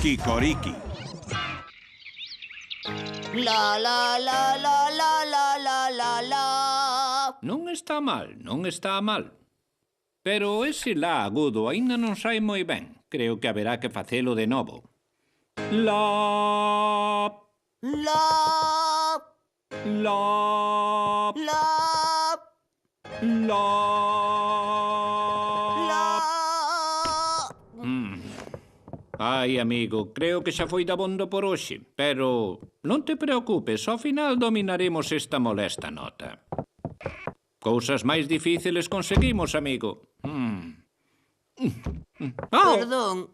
Kikoriki. La, la, la, la, la, la, la, la, la. Non está mal, non está mal. Pero ese la agudo aínda non sai moi ben. Creo que haberá que facelo de novo. La... La, La... la, La... la. Ai, amigo, creo que xa foi dabondo por hoxe. Pero non te preocupes, ao final dominaremos esta molesta nota. Cousas máis difíciles conseguimos, amigo. Perdón,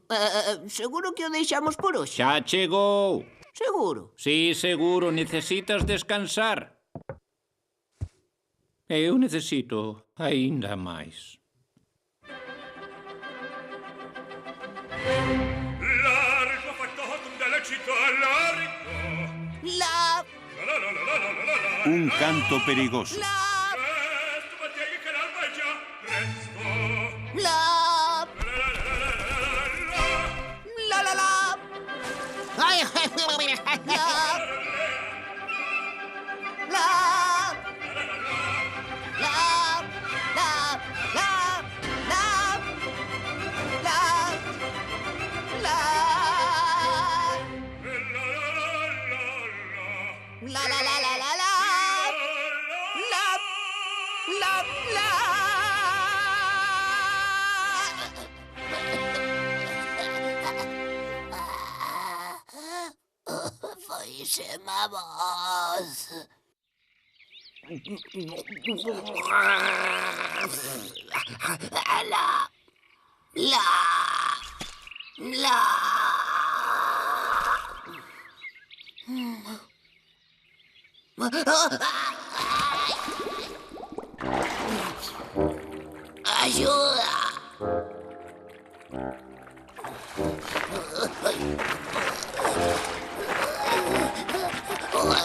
seguro que o deixamos por hoxe? Xa chegou. Seguro. Sí, seguro, necesitas descansar. Eu necesito aínda máis. Largo factotum della città, largo. La, La la la la la la la la. Un canto perigoso. la, Presto, Mattiei, che l'alba è già presto. la, La la la la la la. la, la, la. Ay, la, la, la, la, la, la, la, la. La la la la la la. La la la. Foise má voz. La la. Ayuda.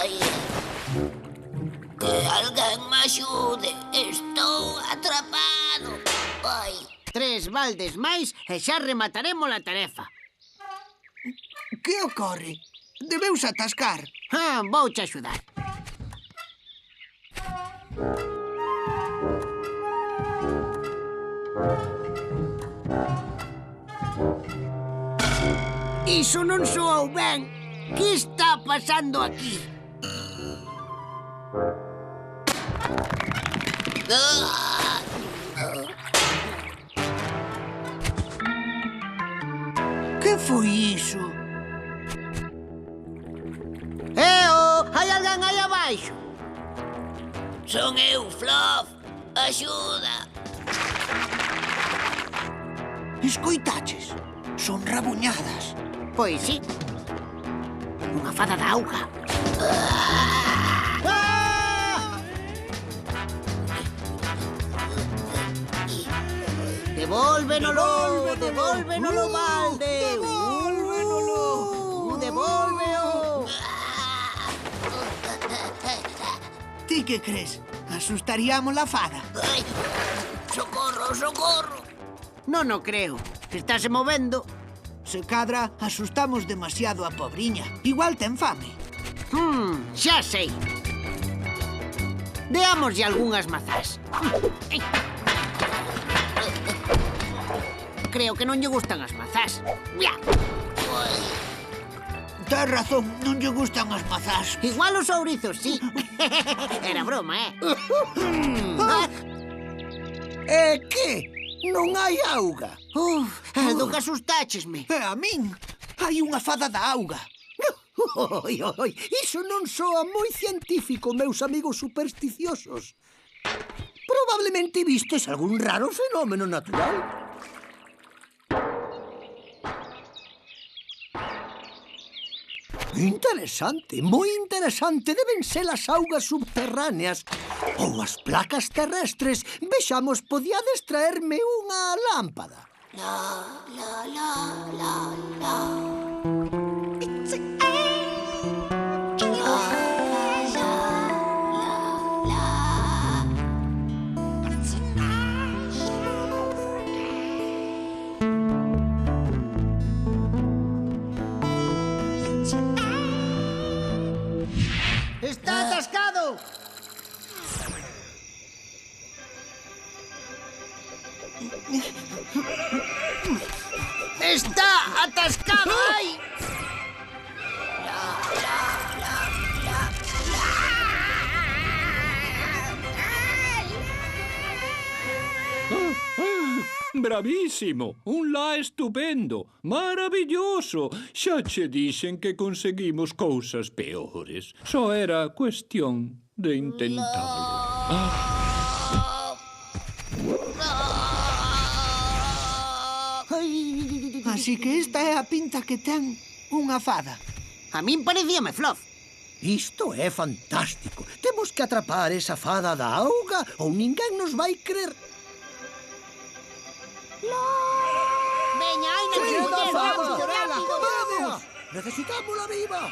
Ay. Que alguén me axude. Estou atrapado. Ay. 3 baldes máis e xa remataremos a tarefa. Que ocorre? Debeus atascar. Vouche axudar. Iso non soou ben. Que está pasando aquí? Que foi iso? Hai alguén aí abaixo? Son eu, Fluff. Axuda. Escoitaches? Son rabuñadas. Pois sí. Unha fada da auga. Devólvenolo, devólvenolo, balde. Devólveo. Ti que crees? Asustaríamos la fada? Ai, socorro, socorro. Non o creo. Estáse movendo. Se cadra, asustamos demasiado a pobriña. Igual ten fame. Xa sei. Deámoslle algunhas mazás. Creo que non lle gustan as mazás. Ya. Tens razón, non lle gustan as mazás. Igual os ourizos, sí. Era broma, Que? Non hai auga. Do que asustáchesme. E a min? Hai unha fada da auga. Oi, oi, iso non soa moi científico, meus amigos supersticiosos. Probablemente vistes algún raro fenómeno natural. Interesante, moi interesante. Deben ser as augas subterráneas ou as placas terrestres. Vexamos, podíades traerme unha lámpada. ¡Está atascado! ¡Ay! Bravísimo, un lá estupendo, maravilloso. Xa che dixen que conseguimos cousas peores. Só era cuestión de intentalo. Así que esta é a pinta que ten unha fada. A min parecíame Fluff. Isto é fantástico. Temos que atrapar esa fada da auga ou ninguén nos vai crer. Veña, hai na ¡Queda muller, fada! rápido, rápido! ¡Vamos! ¡Necesitámola viva!